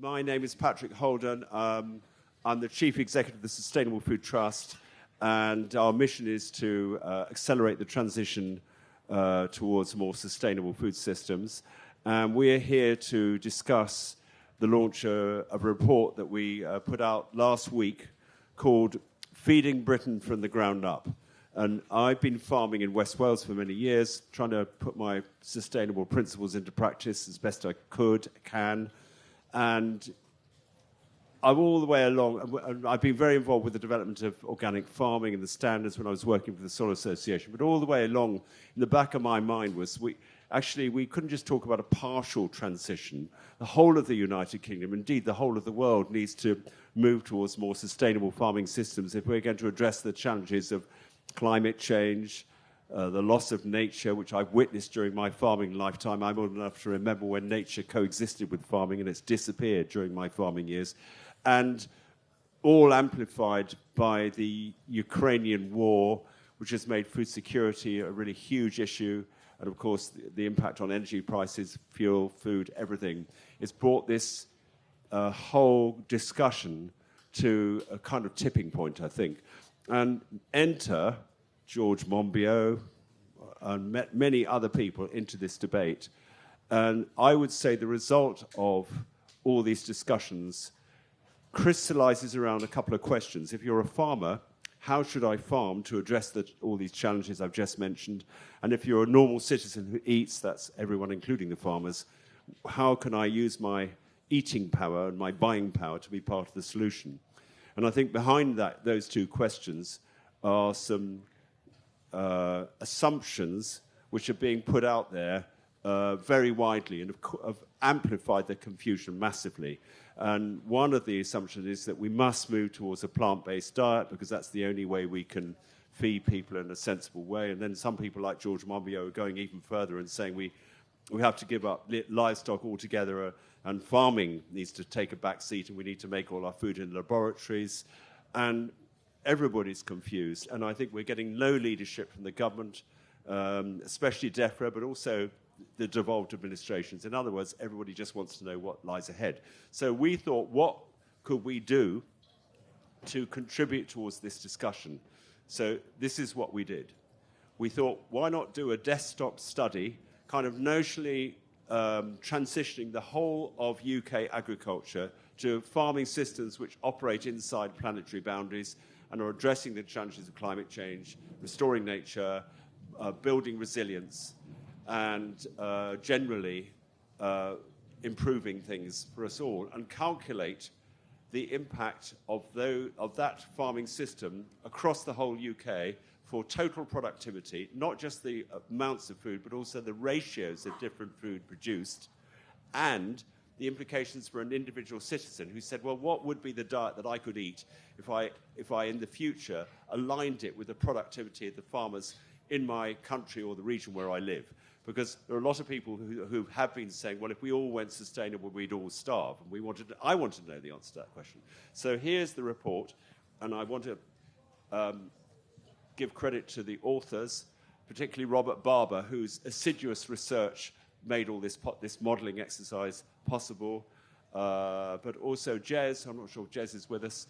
My name is Patrick Holden. I'm the Chief Executive of the Sustainable Food Trust, and our mission is to accelerate the transition towards more sustainable food systems. And we're here to discuss the launch of a report that we put out last week called Feeding Britain from the Ground Up. And I've been farming in West Wales for many years, trying to put my sustainable principles into practice as best I can. And I'm all the way along. I've been very involved with the development of organic farming and the standards when I was working for the Soil Association. But all the way along, in the back of my mind was we couldn't just talk about a partial transition. The whole of the United Kingdom, indeed the whole of the world, needs to move towards more sustainable farming systems if we're going to address the challenges of climate change, the loss of nature, which I've witnessed during my farming lifetime. I'm old enough to remember when nature coexisted with farming, and it's disappeared during my farming years. And all amplified by the Ukrainian war, which has made food security a really huge issue. And of course, the impact on energy prices, fuel, food, everything. It's brought this whole discussion to a kind of tipping point, I think. And enter George Monbiot and many other people into this debate. And I would say the result of all these discussions crystallizes around a couple of questions. If you're a farmer, how should I farm to address all these challenges I've just mentioned? And if you're a normal citizen who eats, that's everyone, including the farmers, how can I use my eating power and my buying power to be part of the solution? And I think behind those two questions are some assumptions which are being put out there very widely and have amplified the confusion massively. And one of the assumptions is that we must move towards a plant-based diet because that's the only way we can feed people in a sensible way. And then some people like George Monbiot are going even further and saying we have to give up livestock altogether and farming needs to take a back seat and we need to make all our food in laboratories. And everybody's confused. And I think we're getting no leadership from the government, especially DEFRA, but also the devolved administrations. In other words, everybody just wants to know what lies ahead. So we thought, what could we do to contribute towards this discussion? So this is what we did. We thought, why not do a desktop study, kind of notionally transitioning the whole of UK agriculture to farming systems which operate inside planetary boundaries and are addressing the challenges of climate change, restoring nature, building resilience, and generally improving things for us all, and calculate the impact of that farming system across the whole UK for total productivity, not just the amounts of food, but also the ratios of different food produced, and the implications for an individual citizen who said, well, what would be the diet that I could eat if I in the future aligned it with the productivity of the farmers in my country or the region where I live? Because there are a lot of people who have been saying, well, if we all went sustainable, we'd all starve. And I wanted to know the answer to that question. So here's the report, and I want to give credit to the authors, particularly Robert Barber, whose assiduous research made all this modelling exercise possible, but also Jez, I'm not sure if Jez is with us,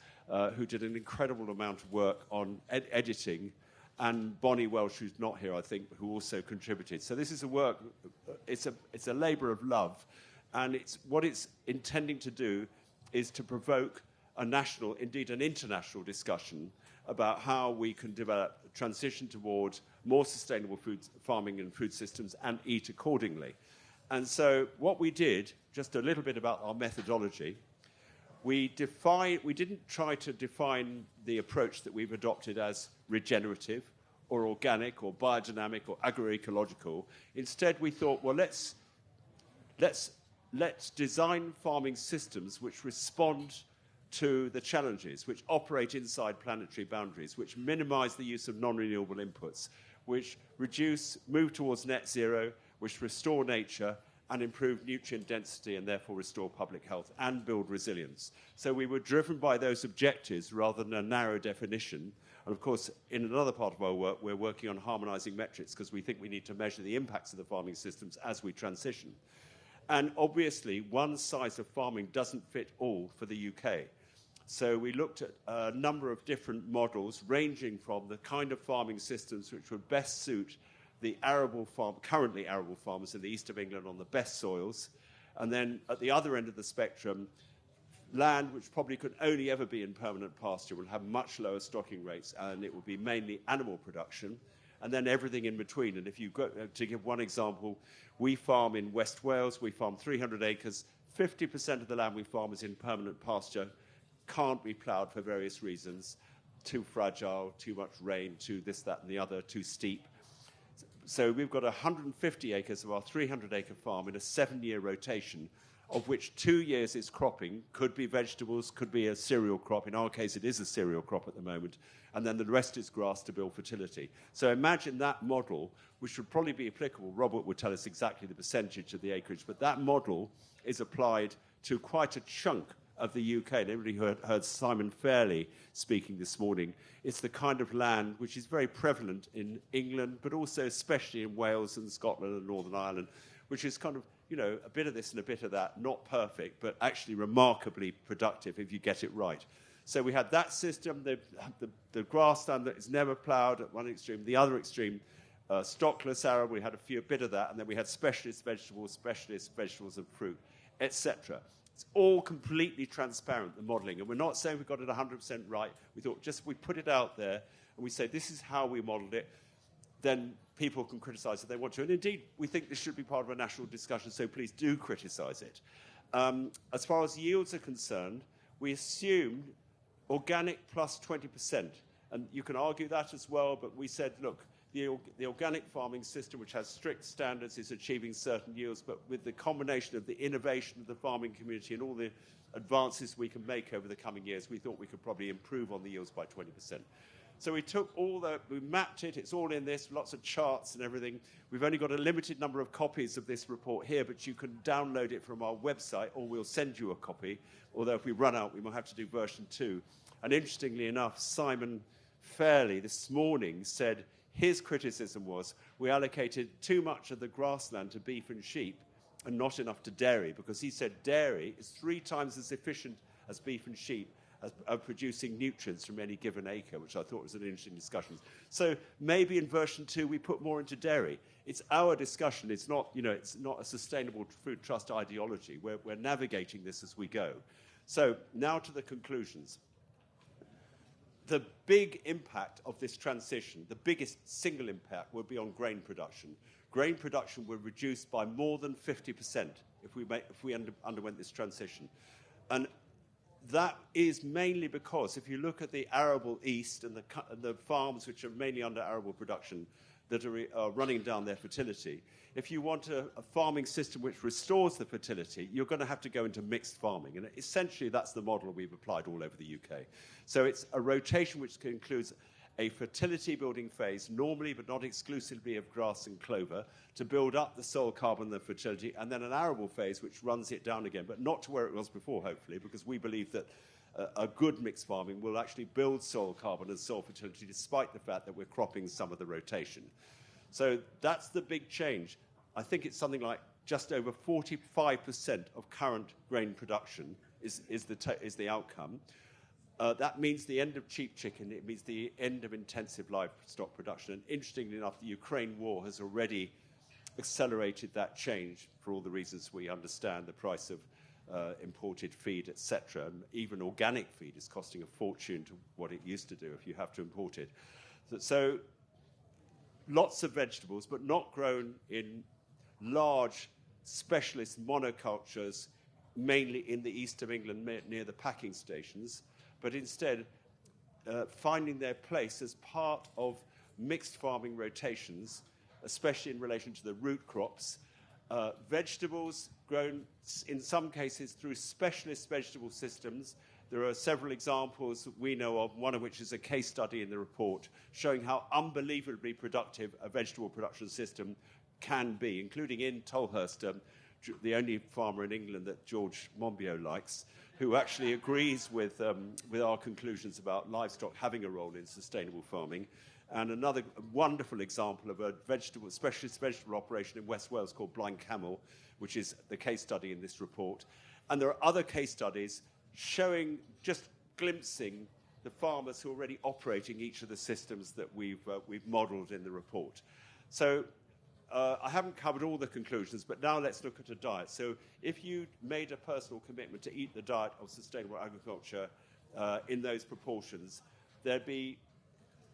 who did an incredible amount of work on editing, and Bonnie Welsh, who's not here, I think, who also contributed. So this is a work, it's a labour of love, and what it's intending to do is to provoke a national, indeed an international discussion about how we can develop a transition toward more sustainable food farming and food systems and eat accordingly. And so what we did, just a little bit about our methodology, we didn't try to define the approach that we've adopted as regenerative or organic or biodynamic or agroecological. Instead, we thought, well, let's design farming systems which respond to the challenges, which operate inside planetary boundaries, which minimize the use of non-renewable inputs, which move towards net zero, which restore nature and improve nutrient density and therefore restore public health and build resilience. So we were driven by those objectives rather than a narrow definition. And of course, in another part of our work, we're working on harmonizing metrics because we think we need to measure the impacts of the farming systems as we transition. And obviously, one size of farming doesn't fit all for the UK. So we looked at a number of different models, ranging from the kind of farming systems which would best suit the currently arable farmers in the east of England on the best soils, and then at the other end of the spectrum, land which probably could only ever be in permanent pasture will have much lower stocking rates, and it will be mainly animal production, and then everything in between. And if you go, to give one example, we farm in West Wales, we farm 300 acres, 50% of the land we farm is in permanent pasture, can't be ploughed for various reasons, too fragile, too much rain, too this, that, and the other, too steep. So we've got 150 acres of our 300-acre farm in a 7-year rotation, of which 2 years is cropping, could be vegetables, could be a cereal crop. In our case, it is a cereal crop at the moment. And then the rest is grass to build fertility. So imagine that model, which would probably be applicable. Robert would tell us exactly the percentage of the acreage, but that model is applied to quite a chunk of the UK. And everybody heard Simon Fairley speaking this morning. It's the kind of land which is very prevalent in England, but also especially in Wales and Scotland and Northern Ireland, which is kind of, you know, a bit of this and a bit of that, not perfect, but actually remarkably productive if you get it right. So we had that system, the grassland that is never ploughed at one extreme, the other extreme, stockless arable, we had a bit of that, and then we had specialist vegetables and fruit, etc. It's all completely transparent, the modelling, and we're not saying we got it 100% right. We thought just we put it out there and we say this is how we modelled it, then people can criticise if they want to. And indeed, we think this should be part of a national discussion, so please do criticise it. As far as yields are concerned, we assumed organic plus 20%. And you can argue that as well, but we said, look, the organic farming system, which has strict standards, is achieving certain yields, but with the combination of the innovation of the farming community and all the advances we can make over the coming years, we thought we could probably improve on the yields by 20%. So we took we mapped it, it's all in this, lots of charts and everything. We've only got a limited number of copies of this report here, but you can download it from our website, or we'll send you a copy, although if we run out, we might have to do version 2. And interestingly enough, Simon Fairley this morning said his criticism was we allocated too much of the grassland to beef and sheep and not enough to dairy, because he said dairy is 3 times as efficient as beef and sheep of producing nutrients from any given acre, which I thought was an interesting discussion. So maybe in version 2 we put more into dairy. It's our discussion. It's not, you know, it's not a sustainable food trust ideology. We're navigating this as we go. So now to the conclusions. The big impact of this transition, the biggest single impact, will be on grain production. Grain production will reduce by more than 50% if we underwent this transition. And that is mainly because if you look at the arable east and the farms which are mainly under arable production that are running down their fertility, if you want a farming system which restores the fertility, you're going to have to go into mixed farming. And essentially that's the model we've applied all over the UK. So it's a rotation which includes a fertility building phase, normally but not exclusively of grass and clover, to build up the soil carbon and the fertility, and then an arable phase which runs it down again, but not to where it was before, hopefully, because we believe that a good mixed farming will actually build soil carbon and soil fertility despite the fact that we're cropping some of the rotation. So that's the big change. I think it's something like just over 45% of current grain production is the outcome. That means the end of cheap chicken. It means the end of intensive livestock production. And interestingly enough, the Ukraine war has already accelerated that change for all the reasons we understand, the price of imported feed, etc. And even organic feed is costing a fortune to what it used to do if you have to import it. So lots of vegetables, but not grown in large specialist monocultures, mainly in the east of England near the packing stations, but instead finding their place as part of mixed farming rotations, especially in relation to the root crops. Vegetables grown in some cases through specialist vegetable systems. There are several examples that we know of, one of which is a case study in the report, showing how unbelievably productive a vegetable production system can be, including in Tolhurst, the only farmer in England that George Monbiot likes, who actually agrees with our conclusions about livestock having a role in sustainable farming. And another wonderful example of a specialist vegetable operation in West Wales called Blind Camel, which is the case study in this report. And there are other case studies showing, just glimpsing, the farmers who are already operating each of the systems that we've modelled in the report. So I haven't covered all the conclusions, but now let's look at a diet. So if you made a personal commitment to eat the diet of sustainable agriculture in those proportions, there'd be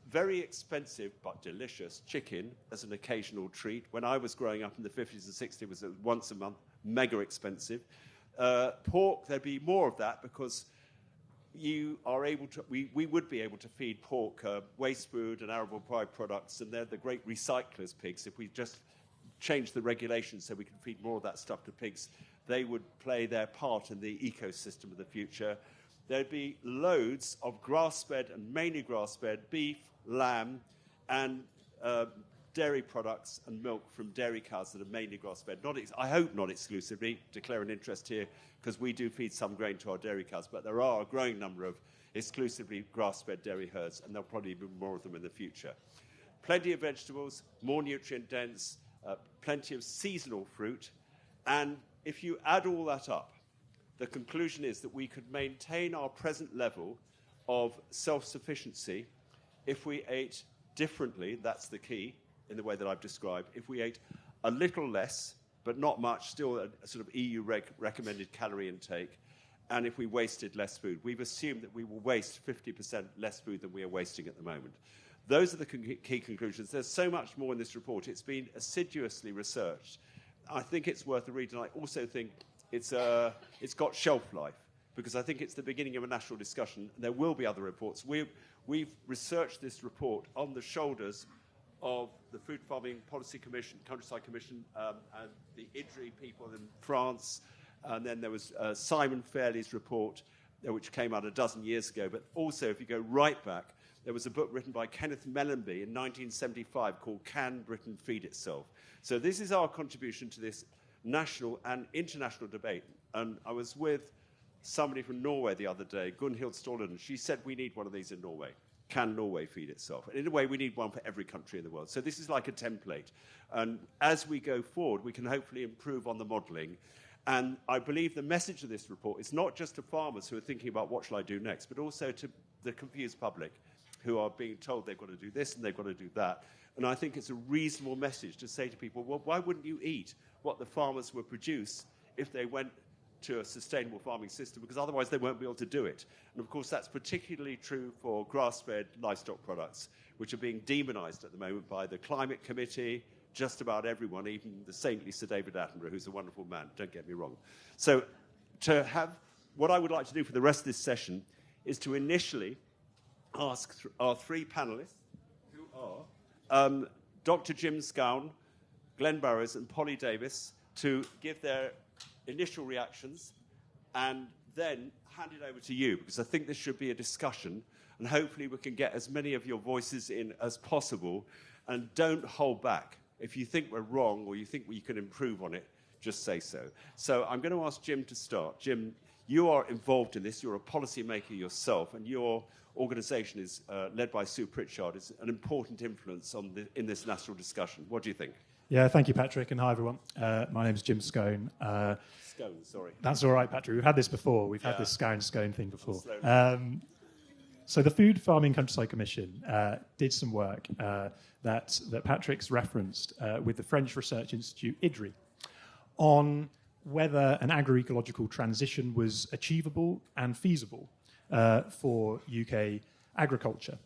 very expensive but delicious chicken as an occasional treat. When I was growing up in the 50s and 60s, it was once a month, mega expensive. Pork, there'd be more of that because you are able to, we would be able to feed pork waste food and arable byproducts, and they're the great recyclers, pigs. If we just change the regulations so we can feed more of that stuff to pigs, they would play their part in the ecosystem of the future. There'd be loads of grass-fed and mainly grass-fed beef, lamb, and dairy products and milk from dairy cows that are mainly grass-fed. I hope not exclusively, declare an interest here, because we do feed some grain to our dairy cows, but there are a growing number of exclusively grass-fed dairy herds, and there'll probably be more of them in the future. Plenty of vegetables, more nutrient-dense, plenty of seasonal fruit, and if you add all that up, the conclusion is that we could maintain our present level of self-sufficiency if we ate differently, that's the key, in the way that I've described, if we ate a little less, but not much, still a sort of EU recommended calorie intake, and if we wasted less food. We've assumed that we will waste 50% less food than we are wasting at the moment. Those are the key conclusions. There's so much more in this report. It's been assiduously researched. I think it's worth a read, and I also think it's got shelf life, because I think it's the beginning of a national discussion. There will be other reports. We've researched this report on the shoulders of the Food Farming Policy Commission, Countryside Commission, and the IDRI people in France. And then there was Simon Fairley's report, which came out a dozen years ago. But also, if you go right back, there was a book written by Kenneth Mellenby in 1975 called Can Britain Feed Itself? So this is our contribution to this national and international debate. And I was with somebody from Norway the other day, Gunhild Stålen, and she said we need one of these in Norway. Can Norway feed itself? And in a way, we need one for every country in the world. So this is like a template. And as we go forward, we can hopefully improve on the modelling. And I believe the message of this report is not just to farmers who are thinking about what shall I do next, but also to the confused public who are being told they've got to do this and they've got to do that. And I think it's a reasonable message to say to people, well, why wouldn't you eat what the farmers would produce if they went to a sustainable farming system, because otherwise they won't be able to do it. And of course that's particularly true for grass-fed livestock products, which are being demonised at the moment by the Climate Committee, just about everyone, even the saintly Sir David Attenborough, who's a wonderful man, don't get me wrong. So to have, what I would like to do for the rest of this session is to initially ask our three panellists, who are Dr. Jim Scown, Glen Burrows and Polly Davies, to give their initial reactions, and then hand it over to you, because I think this should be a discussion, and hopefully we can get as many of your voices in as possible, and don't hold back. If you think we're wrong or you think we can improve on it, just say so. So I'm going to ask Jim to start. Jim, you are involved in this. You're a policymaker yourself, and your organisation is led by Sue Pritchard. It's an important influence in this national discussion. What do you think? Yeah, thank you, Patrick, and hi, everyone. My name's Jim Scone. Scone, sorry. That's all right, Patrick. We've had this before. We've had this Scone thing before. So the Food Farming Countryside Commission did some work that Patrick's referenced with the French Research Institute, IDRI, on whether an agroecological transition was achievable and feasible for UK agriculture.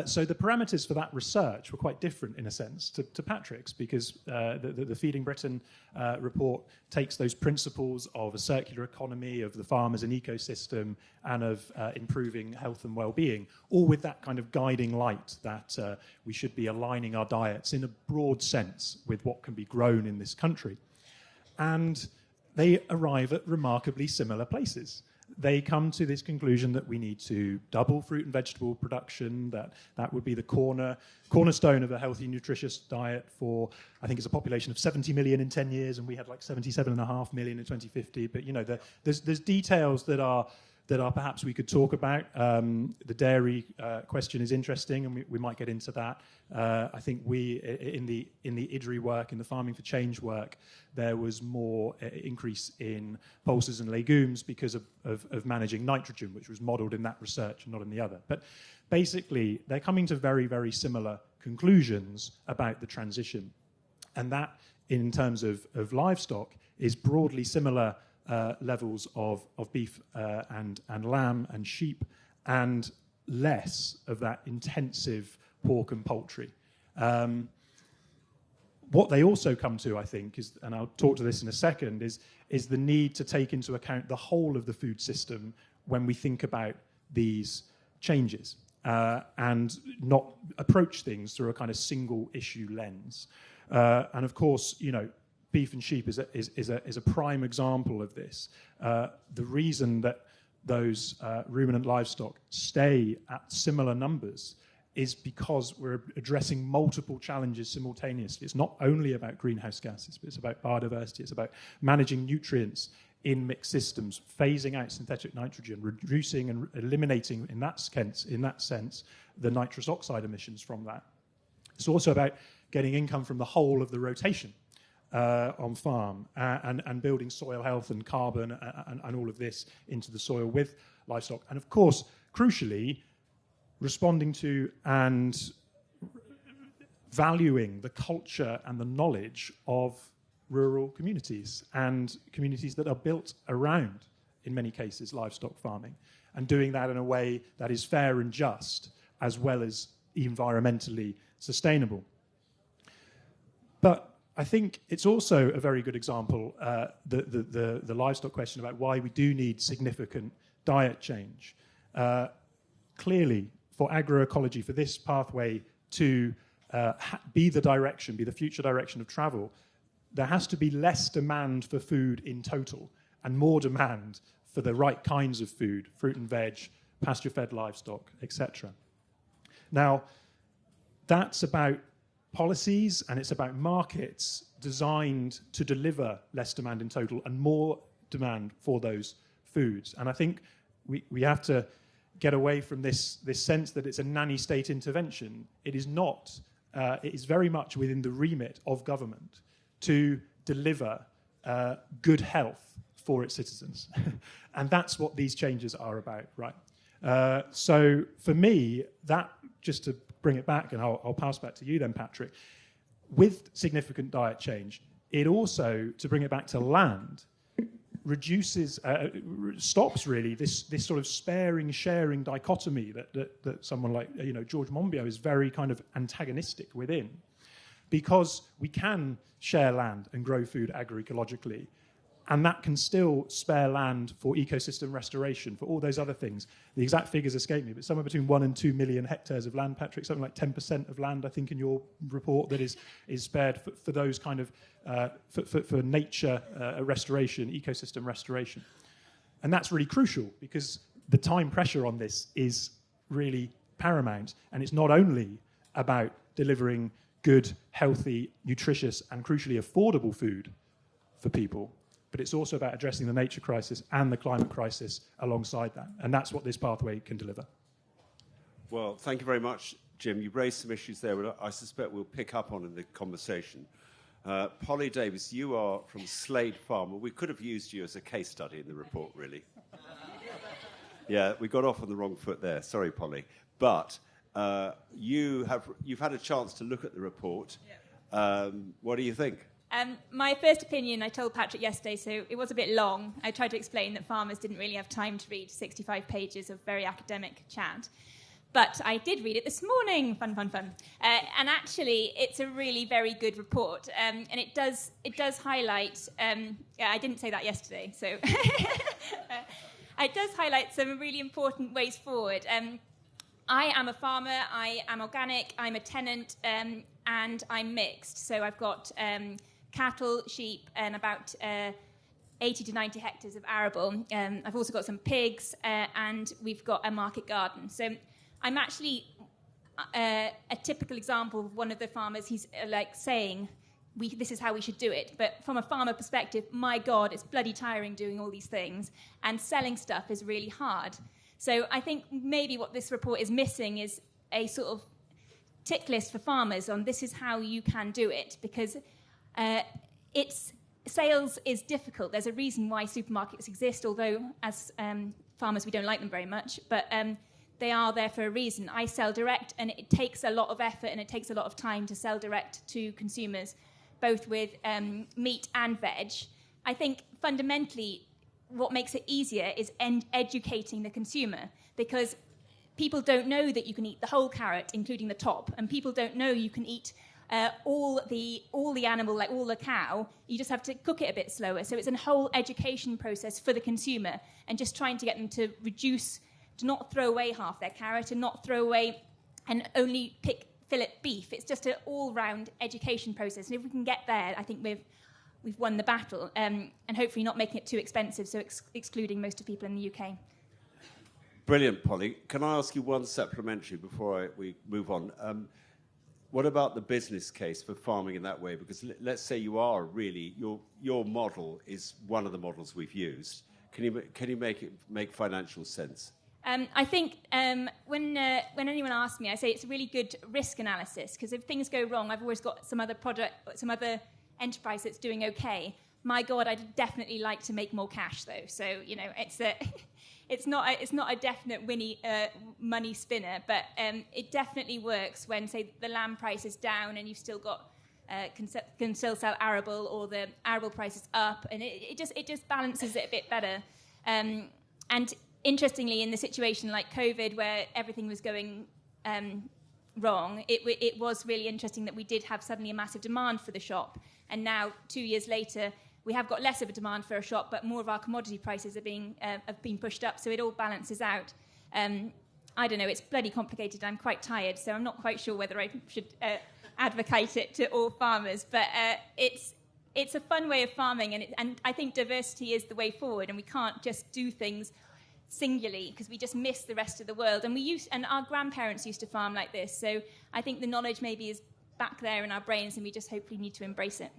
So the parameters for that research were quite different, in a sense, to Patrick's, because the Feeding Britain report takes those principles of a circular economy, of the farm as an ecosystem, and of improving health and well-being, all with that kind of guiding light that we should be aligning our diets in a broad sense with what can be grown in this country. And they arrive at remarkably similar places. They come to this conclusion that we need to double fruit and vegetable production, that would be the cornerstone of a healthy, nutritious diet for, I think it's a population of 70 million in 10 years, and we had like 77.5 million in 2050. But, you know, there's details that are that are perhaps we could talk about. The dairy question is interesting, and we might get into that. I think in the IDRI work, in the Farming for Change work, there was more increase in pulses and legumes because of managing nitrogen, which was modelled in that research and not in the other. But basically, they're coming to very, very similar conclusions about the transition. And that, in terms of livestock, is broadly similar levels of beef and lamb and sheep, and less of that intensive pork and poultry. What they also come to, I think, is, and I'll talk to this in a second, is the need to take into account the whole of the food system when we think about these changes, and not approach things through a kind of single issue lens. And of course, beef and sheep is a prime example of this. The reason that those ruminant livestock stay at similar numbers is because we're addressing multiple challenges simultaneously. It's not only about greenhouse gases, but it's about biodiversity. It's about managing nutrients in mixed systems, phasing out synthetic nitrogen, reducing and eliminating, in that sense, the nitrous oxide emissions from that. It's also about getting income from the whole of the rotation on farm, and building soil health and carbon and all of this into the soil with livestock. And of course, crucially, responding to and valuing the culture and the knowledge of rural communities and communities that are built around, in many cases, livestock farming, and doing that in a way that is fair and just, as well as environmentally sustainable. But I think it's also a very good example, the livestock question about why we do need significant diet change. Clearly, for agroecology, for this pathway to be the future direction of travel, there has to be less demand for food in total and more demand for the right kinds of food, fruit and veg, pasture-fed livestock, etc. Now, that's about policies, and it's about markets designed to deliver less demand in total and more demand for those foods. And I think we have to get away from this sense that it's a nanny state intervention. It is not. It is very much within the remit of government to deliver good health for its citizens. And that's what these changes are about, right? So for me, that, just to bring it back, and I'll pass back to you then, Patrick, with significant diet change, it also, to bring it back to land, reduces, stops really this sort of sparing, sharing dichotomy that someone like George Monbiot is very kind of antagonistic within, because we can share land and grow food agroecologically, and that can still spare land for ecosystem restoration, for all those other things. The exact figures escape me, but somewhere between 1 and 2 million hectares of land, Patrick, something like 10% of land, I think, in your report that is spared for those kind of, for nature restoration, ecosystem restoration. And that's really crucial, because the time pressure on this is really paramount. And it's not only about delivering good, healthy, nutritious, and crucially affordable food for people, but it's also about addressing the nature crisis and the climate crisis alongside that. And that's what this pathway can deliver. Well, thank you very much, Jim. You raised some issues there that I suspect we'll pick up on in the conversation. Polly Davies, you are from Slade Farm. Well, we could have used you as a case study in the report, really. Yeah, we got off on the wrong foot there. Sorry, Polly. But you've had a chance to look at the report. Yeah. What do you think? My first opinion, I told Patrick yesterday, so it was a bit long. I tried to explain that farmers didn't really have time to read 65 pages of very academic chat. But I did read it this morning. Fun. And actually, it's a really very good report. And it does highlight... I didn't say that yesterday, so... It does highlight some really important ways forward. I am a farmer, I am organic, I'm a tenant, and I'm mixed. So I've got cattle, sheep, and about 80 to 90 hectares of arable. I've also got some pigs, and we've got a market garden. So I'm actually a typical example of one of the farmers. He's like saying, this is how we should do it. But from a farmer perspective, my God, it's bloody tiring doing all these things, and selling stuff is really hard. So I think maybe what this report is missing is a sort of tick list for farmers on this is how you can do it, because sales is difficult. There's a reason why supermarkets exist, although as farmers we don't like them very much, but they are there for a reason. I sell direct, and it takes a lot of effort and it takes a lot of time to sell direct to consumers, both with meat and veg. I think fundamentally what makes it easier is educating the consumer, because people don't know that you can eat the whole carrot, including the top, and people don't know you can eat all the animal, like all the cow. You just have to cook it a bit slower. So it's a whole education process for the consumer, and just trying to get them to reduce, to not throw away half their carrot and not throw away and only pick fillet beef. It's just an all-round education process. And if we can get there, I think we've won the battle, and hopefully not making it too expensive, so excluding most of people in the UK. Brilliant, Polly. Can I ask you one supplementary before we move on? What about the business case for farming in that way? Because let's say you are really, your model is one of the models we've used. Can you make financial sense? I think when anyone asks me, I say it's a really good risk analysis, because if things go wrong, I've always got some other enterprise that's doing okay. My God, I'd definitely like to make more cash, though. So it's not a definite money spinner, but it definitely works when, say, the lamb price is down and you've still got can still sell arable, or the arable price is up, and it just balances it a bit better. And interestingly, in the situation like COVID, where everything was going wrong, it was really interesting that we did have suddenly a massive demand for the shop, and now 2 years later we have got less of a demand for a shop, but more of our commodity prices have been pushed up, so it all balances out. I don't know, it's bloody complicated. I'm quite tired, so I'm not quite sure whether I should advocate it to all farmers, but it's a fun way of farming, and I think diversity is the way forward, and we can't just do things singularly, because we just miss the rest of the world. And our grandparents used to farm like this, so I think the knowledge maybe is back there in our brains, and we just hopefully need to embrace it.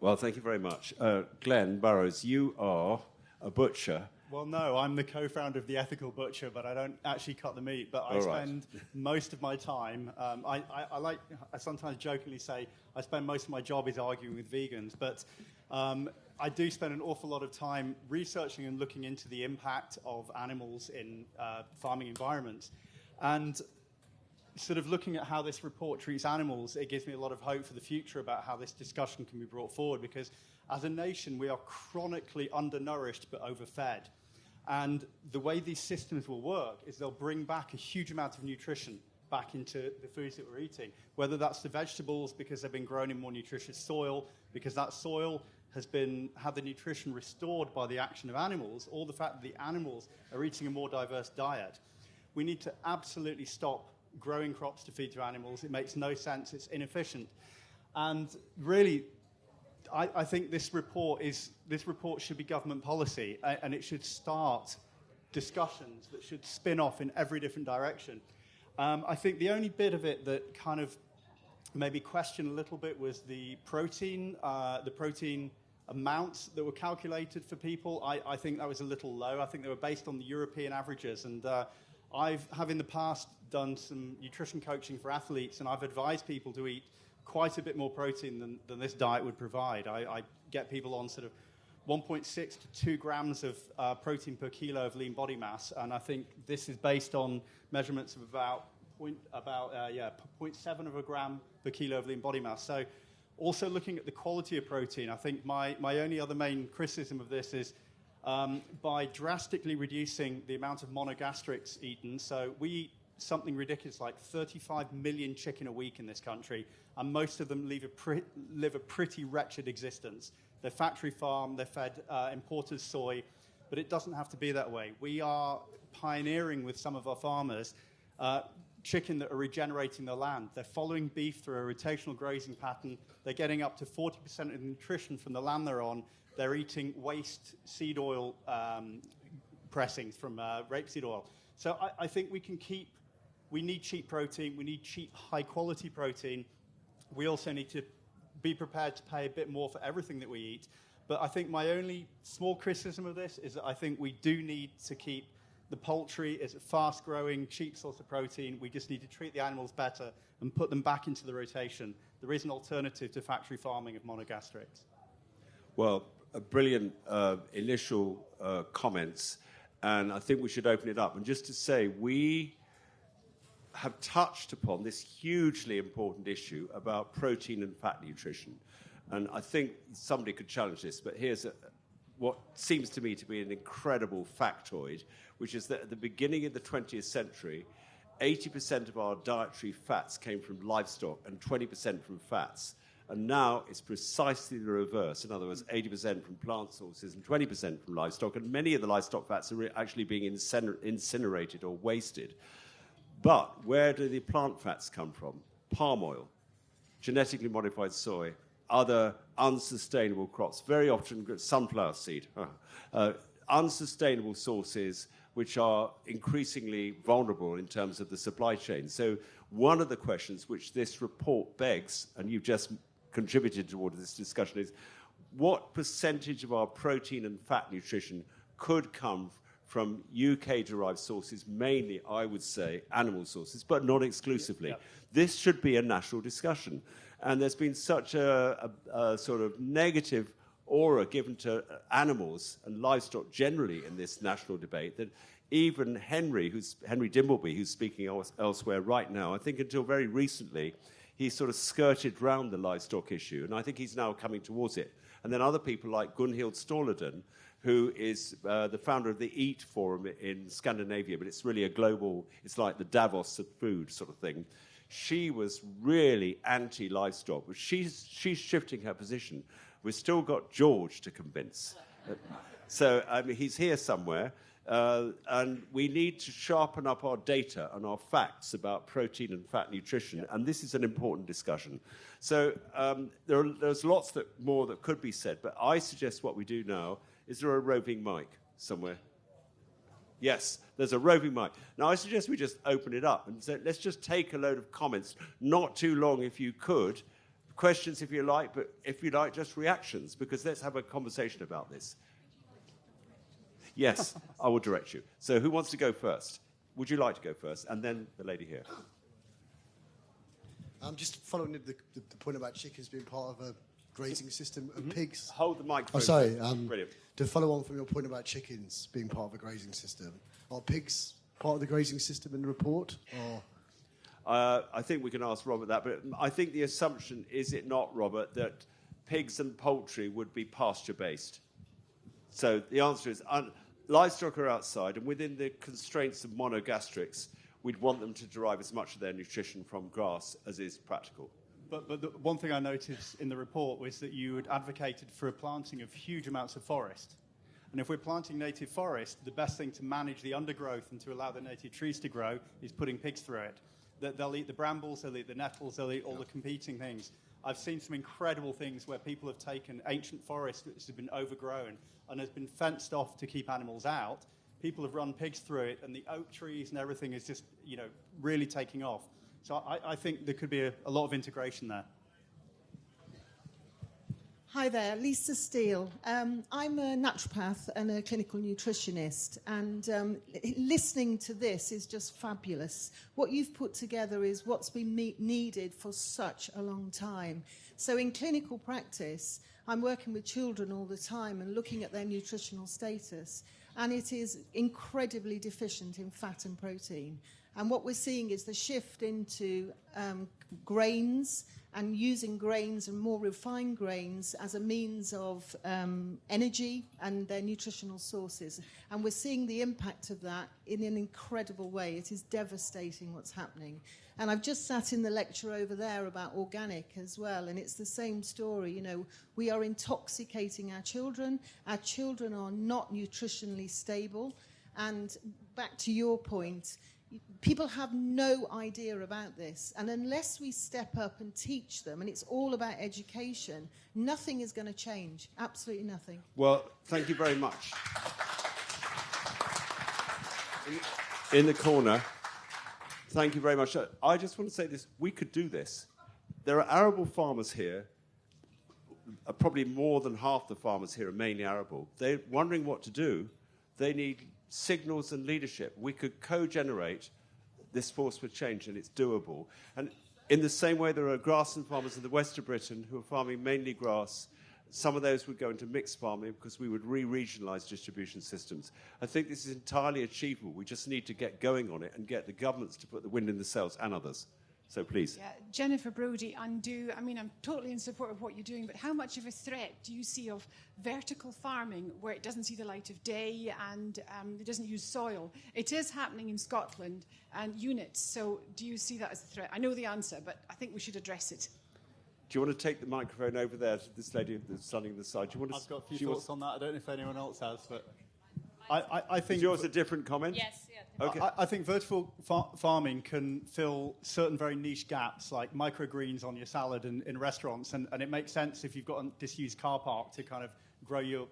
Well, thank you very much. Glen, Burrows, you are a butcher. Well, no, I'm the co-founder of The Ethical Butcher, but I don't actually cut the meat. But I spend most of my time, I sometimes jokingly say, I spend most of my job is arguing with vegans, but I do spend an awful lot of time researching and looking into the impact of animals in farming environments. And sort of looking at how this report treats animals, it gives me a lot of hope for the future about how this discussion can be brought forward, because as a nation, we are chronically undernourished but overfed. And the way these systems will work is they'll bring back a huge amount of nutrition back into the foods that we're eating, whether that's the vegetables because they've been grown in more nutritious soil, because that soil has had the nutrition restored by the action of animals, or the fact that the animals are eating a more diverse diet. We need to absolutely stop growing crops to feed to animals. It makes no sense. It's inefficient. And really, I think this report should be government policy, and it should start discussions that should spin off in every different direction. I think the only bit of it that kind of maybe questioned a little bit was the protein amounts that were calculated for people. I think that was a little low. I think they were based on the European averages, and I have in the past done some nutrition coaching for athletes, and I've advised people to eat quite a bit more protein than this diet would provide. I get people on sort of 1.6 to 2 grams of protein per kilo of lean body mass, and I think this is based on measurements of about 0.7 of a gram per kilo of lean body mass. So also looking at the quality of protein, I think my only other main criticism of this is by drastically reducing the amount of monogastrics eaten. So we eat something ridiculous like 35 million chicken a week in this country, and most of them live a pretty wretched existence. They're factory farmed, they're fed imported soy, but it doesn't have to be that way. We are pioneering with some of our farmers chicken that are regenerating their land. They're following beef through a rotational grazing pattern. They're getting up to 40% of the nutrition from the land they're on. They're eating waste seed oil pressings from rapeseed oil. So I think we need cheap protein. We need cheap, high-quality protein. We also need to be prepared to pay a bit more for everything that we eat. But I think my only small criticism of this is that I think we do need to keep the poultry as a fast-growing, cheap source of protein. We just need to treat the animals better and put them back into the rotation. There is an alternative to factory farming of monogastrics. Well, a brilliant initial comments, and I think we should open it up. And just to say, we have touched upon this hugely important issue about protein and fat nutrition. And I think somebody could challenge this, but here's what seems to me to be an incredible factoid, which is that at the beginning of the 20th century, 80% of our dietary fats came from livestock and 20% from fats. And now it's precisely the reverse. In other words, 80% from plant sources and 20% from livestock. And many of the livestock fats are actually being incinerated or wasted. But where do the plant fats come from? Palm oil, genetically modified soy, other unsustainable crops, very often sunflower seed, unsustainable sources which are increasingly vulnerable in terms of the supply chain. So one of the questions which this report begs, and you've just contributed toward this discussion, is what percentage of our protein and fat nutrition could come from UK-derived sources, mainly, I would say, animal sources, but not exclusively. Yeah. This should be a national discussion. And there's been such a sort of negative aura given to animals and livestock generally in this national debate that even Henry Dimbleby, who's speaking elsewhere right now, I think until very recently, he sort of skirted round the livestock issue, and I think he's now coming towards it. And then other people like Gunhild Stordalen, who is the founder of the EAT Forum in Scandinavia, but it's really a global, it's like the Davos of food sort of thing. She was really anti-livestock, but she's shifting her position. We've still got George to convince. So, I mean, he's here somewhere, and we need to sharpen up our data and our facts about protein and fat nutrition, and this is an important discussion. So there's lots more that could be said, but I suggest what we do now. Is there a roving mic somewhere? Yes, there's a roving mic. Now, I suggest we just open it up and say, let's just take a load of comments, not too long if you could, questions if you like, but if you like, just reactions, because let's have a conversation about this. Yes, I will direct you. So who wants to go first? Would you like to go first? And then the lady here. I'm just following the point about chickens being part of a grazing system and pigs. Hold the microphone. Oh, sorry. Brilliant. To follow on from your point about chickens being part of a grazing system, are pigs part of the grazing system in the report? Or? I think we can ask Robert that, but I think the assumption, is it not, Robert, that pigs and poultry would be pasture-based? So the answer is livestock are outside, and within the constraints of monogastrics, we'd want them to derive as much of their nutrition from grass as is practical. But the one thing I noticed in the report was that you had advocated for a planting of huge amounts of forest. And if we're planting native forest, the best thing to manage the undergrowth and to allow the native trees to grow is putting pigs through it. They'll eat the brambles, they'll eat the nettles, they'll eat all the competing things. I've seen some incredible things where people have taken ancient forest which has been overgrown and has been fenced off to keep animals out. People have run pigs through it, and the oak trees and everything is just, really taking off. So I think there could be a lot of integration there. Hi there, Lisa Steele. I'm a naturopath and a clinical nutritionist, and listening to this is just fabulous. What you've put together is what's been needed for such a long time. So in clinical practice, I'm working with children all the time and looking at their nutritional status, and it is incredibly deficient in fat and protein. And what we're seeing is the shift into grains and using grains and more refined grains as a means of energy and their nutritional sources. And we're seeing the impact of that in an incredible way. It is devastating what's happening. And I've just sat in the lecture over there about organic as well, and it's the same story. We are intoxicating our children. Our children are not nutritionally stable. And back to your point, people have no idea about this, and unless we step up and teach them, and it's all about education, nothing is going to change. Absolutely nothing. Well, thank you very much. In the corner, thank you very much. I just want to say this. We could do this. There are arable farmers here probably more than half the farmers here are mainly arable. They're wondering what to do. They need signals and leadership. We could co-generate this force for change, and it's doable. And in the same way, there are grassland farmers in the west of Britain who are farming mainly grass. Some of those would go into mixed farming because we would re-regionalise distribution systems. I think this is entirely achievable. We just need to get going on it and get the governments to put the wind in the sails, and others. So please. Yeah, Jennifer Brodie, I'm totally in support of what you're doing, but how much of a threat do you see of vertical farming where it doesn't see the light of day and it doesn't use soil? It is happening in Scotland and units, so do you see that as a threat? I know the answer, but I think we should address it. Do you want to take the microphone over there to this lady that's standing on the side? Do you want to I've got a few thoughts on that. I don't know if anyone else has, but I think... Is yours a different comment? Yes, yeah. Okay. I think vertical farming can fill certain very niche gaps, like microgreens on your salad in restaurants, and it makes sense if you've got a disused car park to kind of grow your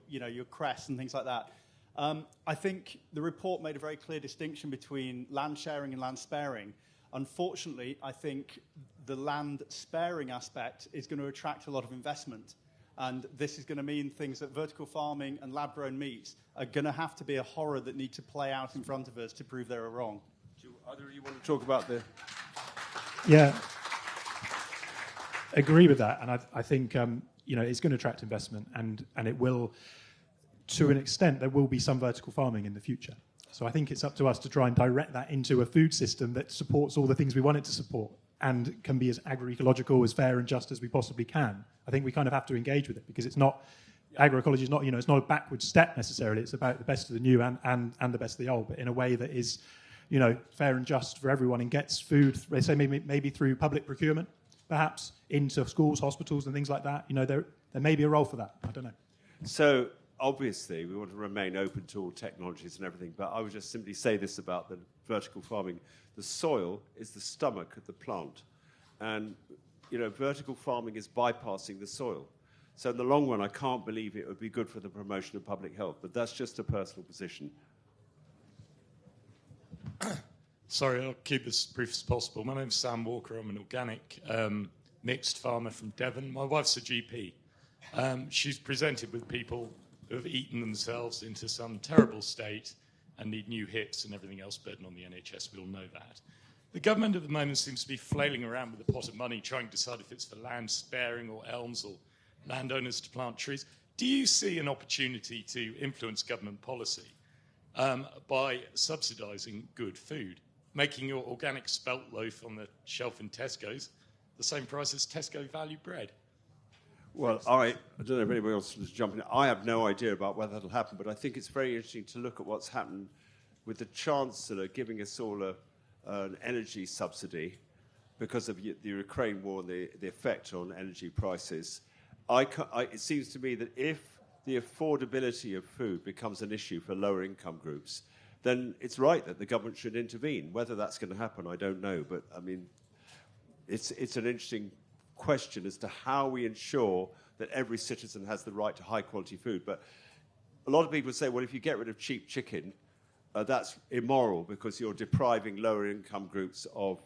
cress and things like that. I think the report made a very clear distinction between land sharing and land sparing. Unfortunately, I think the land sparing aspect is going to attract a lot of investment. And this is going to mean things that vertical farming and lab-grown meats are going to have to be a horror that need to play out in front of us to prove they were wrong. Do either of you want to talk about the... Yeah, agree with that. And I think, it's going to attract investment and it will, to an extent, there will be some vertical farming in the future. So I think it's up to us to try and direct that into a food system that supports all the things we want it to support and can be as agroecological, as fair and just as we possibly can. I think we kind of have to engage with it because it's not, agroecology is not, it's not a backward step necessarily. It's about the best of the new and the best of the old, but in a way that is, fair and just for everyone and gets food, they say maybe through public procurement, perhaps, into schools, hospitals and things like that. There may be a role for that. I don't know. So, obviously, we want to remain open to all technologies and everything, but I would just simply say this about the vertical farming. The soil is the stomach of the plant. And, vertical farming is bypassing the soil. So in the long run, I can't believe it would be good for the promotion of public health, but that's just a personal position. Sorry, I'll keep this brief as possible. My name's Sam Walker. I'm an organic mixed farmer from Devon. My wife's a GP. She's presented with people who have eaten themselves into some terrible state and need new hips and everything else burden on the NHS. We all know that. The government at the moment seems to be flailing around with a pot of money trying to decide if it's for land sparing or elms or landowners to plant trees. Do you see an opportunity to influence government policy by subsidising good food, making your organic spelt loaf on the shelf in Tesco's the same price as Tesco value bread? Well, I don't know if anybody else was jumping in. I have no idea about whether that'll happen, but I think it's very interesting to look at what's happened with the Chancellor giving us all an energy subsidy because of the Ukraine war and the effect on energy prices. It seems to me that if the affordability of food becomes an issue for lower income groups, then it's right that the government should intervene. Whether that's going to happen, I don't know. But, I mean, it's an interesting question as to how we ensure that every citizen has the right to high-quality food. But a lot of people say, well, if you get rid of cheap chicken, that's immoral because you're depriving lower-income groups of,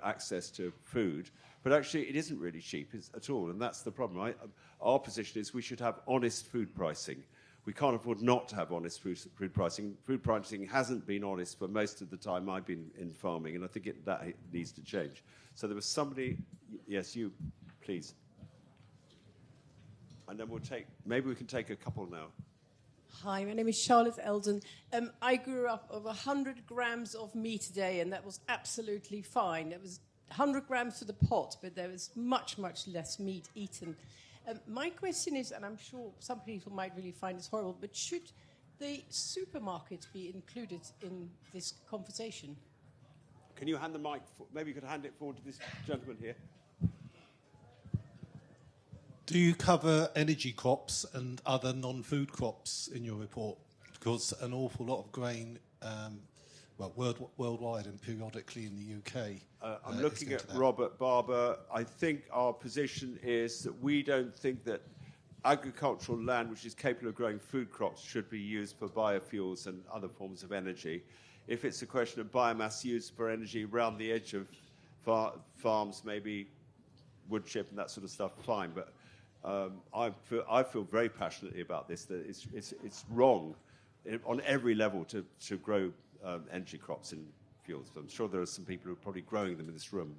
access to food. But actually, it isn't really cheap at all, and that's the problem. Our position is we should have honest food pricing. We can't afford not to have honest food pricing. Food pricing hasn't been honest for most of the time I've been in farming, and I think that needs to change. So there was somebody... Yes, you, please. And then maybe we can take a couple now. Hi, my name is Charlotte Eldon. I grew up of 100 grams of meat a day, and that was absolutely fine. It was 100 grams to the pot, but there was much, much less meat eaten. My question is, and I'm sure some people might really find this horrible, but should the supermarkets be included in this conversation? Can you hand the mic? Maybe you could hand it forward to this gentleman here. Do you cover energy crops and other non-food crops in your report? Because an awful lot of grain, worldwide and periodically in the UK. I'm looking at Robert Barber. I think our position is that we don't think that agricultural land which is capable of growing food crops should be used for biofuels and other forms of energy. If it's a question of biomass used for energy around the edge of farms, maybe wood chip and that sort of stuff, fine. But I feel very passionately about this, that it's wrong on every level to grow energy crops in fields. I'm sure there are some people who are probably growing them in this room,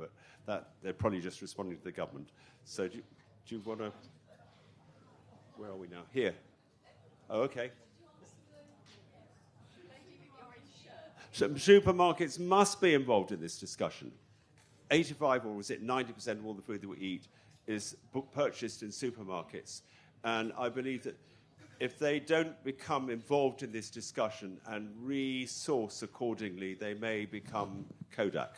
but they're probably just responding to the government. So do you want to... Where are we now? Here. Oh, okay. So supermarkets must be involved in this discussion. 85, or was it 90% of all the food that we eat is purchased in supermarkets. And I believe that if they don't become involved in this discussion and resource accordingly, they may become Kodak.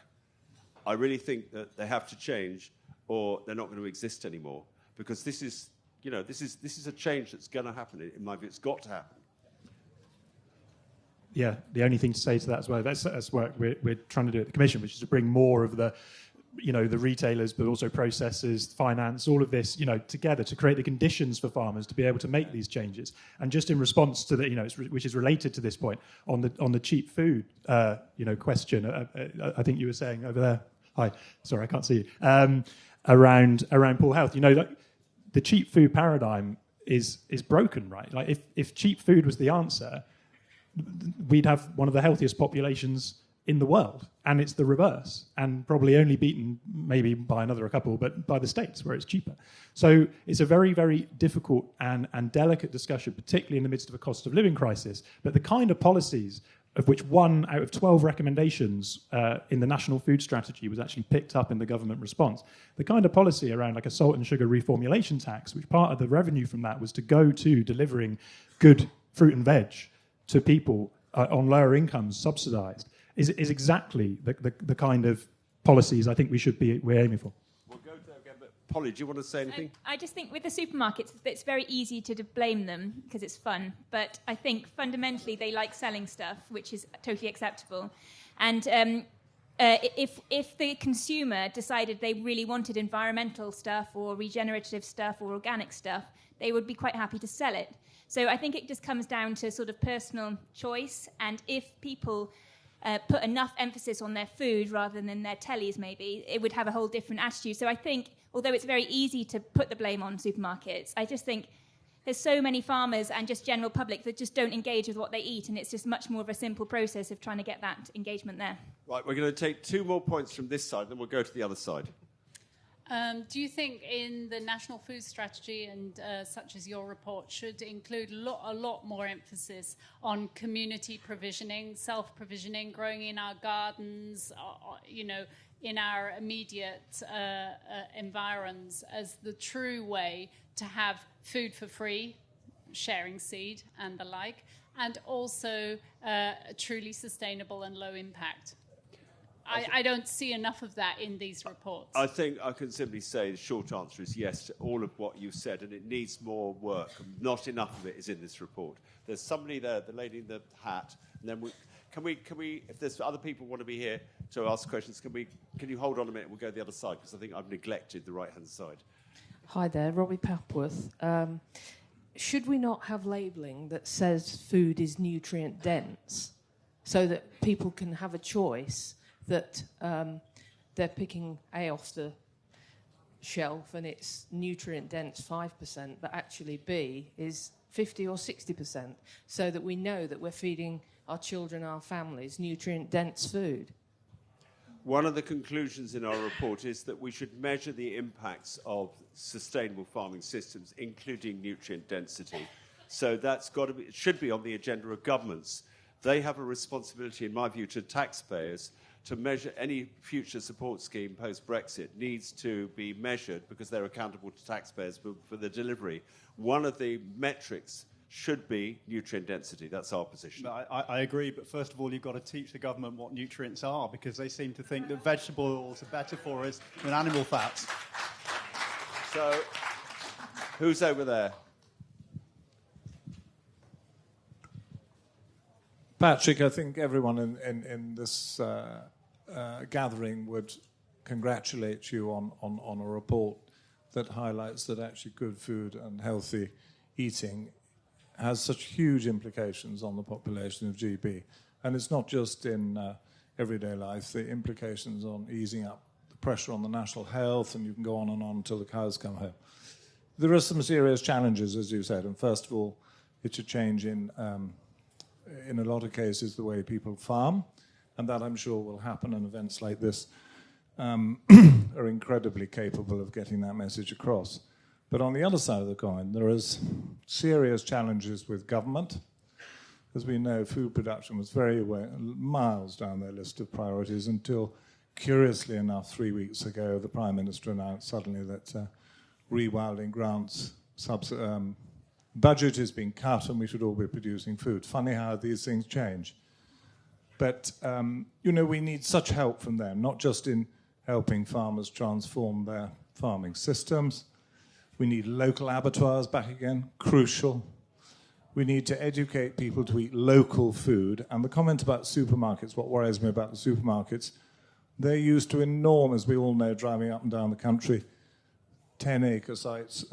I really think that they have to change, or they're not going to exist anymore. Because this is a change that's going to happen. In my view, it's got to happen. Yeah, the only thing to say to that as well, that's work we're trying to do at the Commission, which is to bring more of the retailers, but also processors, finance, all of this, together to create the conditions for farmers to be able to make these changes. And just in response to the, which is related to this point on the cheap food, question. I think you were saying over there. Hi, sorry, I can't see you. Around poor health, the cheap food paradigm is broken, right? Like if cheap food was the answer, we'd have one of the healthiest populations in the world, and it's the reverse, and probably only beaten maybe by another couple, but by the States where it's cheaper. So it's a very, very difficult and delicate discussion, particularly in the midst of a cost of living crisis. But the kind of policies, of which 1 out of 12 recommendations in the National Food Strategy was actually picked up in the government response, the kind of policy around like a salt and sugar reformulation tax, which part of the revenue from that was to go to delivering good fruit and veg to people on lower incomes, subsidised, is exactly the kind of policies I think we're aiming for. We'll go there again, but Polly, do you want to say anything? I just think with the supermarkets, it's very easy to blame them because it's fun. But I think fundamentally they like selling stuff, which is totally acceptable. And if the consumer decided they really wanted environmental stuff or regenerative stuff or organic stuff, they would be quite happy to sell it. So I think it just comes down to sort of personal choice, and if people put enough emphasis on their food rather than their tellies, maybe, it would have a whole different attitude. So I think, although it's very easy to put the blame on supermarkets, I just think there's so many farmers and just general public that just don't engage with what they eat, and it's just much more of a simple process of trying to get that engagement there. Right, we're going to take 2 more points from this side, then we'll go to the other side. Do you think in the National Food Strategy, and such as your report, should include a lot more emphasis on community provisioning, self-provisioning, growing in our gardens, in our immediate environs as the true way to have food for free, sharing seed and the like, and also truly sustainable and low impact? I don't see enough of that in these reports. I think I can simply say the short answer is yes to all of what you've said, and it needs more work. Not enough of it is in this report. There's somebody there, the lady in the hat, and then can we, if there's other people who want to be here to ask questions, can you hold on a minute? We'll go to the other side, because I think I've neglected the right-hand side. Hi there, Robbie Papworth. Should we not have labelling that says food is nutrient dense so that people can have a choice that they're picking A off the shelf and it's nutrient dense 5%, but actually B is 50 or 60%, so that we know that we're feeding our children, our families, nutrient dense food? One of the conclusions in our report is that we should measure the impacts of sustainable farming systems, including nutrient density. So that's got to be, it should be on the agenda of governments. They have a responsibility, in my view, to taxpayers to measure any future support scheme post-Brexit needs to be measured because they're accountable to taxpayers for the delivery. One of the metrics should be nutrient density. That's our position. I agree, but first of all, you've got to teach the government what nutrients are, because they seem to think that vegetable oils are better for us than animal fats. So, who's over there? Patrick, I think everyone in this gathering would congratulate you on a report that highlights that actually good food and healthy eating has such huge implications on the population of GB. And it's not just in everyday life, the implications on easing up the pressure on the national health, and you can go on and on until the cows come home. there are some serious challenges, as you said. And first of all, it's a change in a lot of cases, the way people farm. And that, I'm sure, will happen, and events like this are incredibly capable of getting that message across. But on the other side of the coin, there is serious challenges with government. As we know, food production was miles down their list of priorities until, curiously enough, 3 weeks ago, the Prime Minister announced suddenly that rewilding grants budget is being cut and we should all be producing food. Funny how these things change. But, we need such help from them, not just in helping farmers transform their farming systems. We need local abattoirs back again, crucial. We need to educate people to eat local food. And the comment about supermarkets, what worries me about the supermarkets, they're used to enormous, we all know, driving up and down the country, 10-acre sites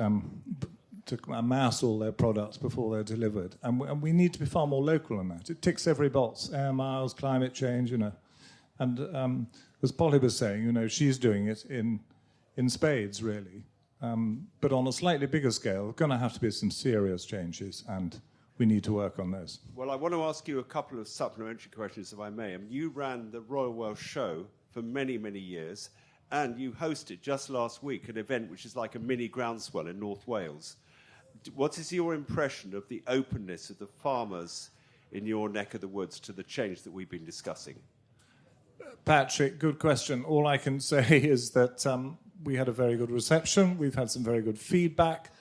to amass all their products before they're delivered. And we need to be far more local in that. It ticks every box, air miles, climate change, And as Polly was saying, she's doing it in spades, really. But on a slightly bigger scale, there's going to have to be some serious changes, and we need to work on those. Well, I want to ask you a couple of supplementary questions, if I may. You ran the Royal Welsh Show for many, many years, and you hosted just last week an event which is like a mini Groundswell in North Wales. What is your impression of the openness of the farmers in your neck of the woods to the change that we've been discussing? Patrick, good question. All I can say is that we had a very good reception. We've had some very good feedback.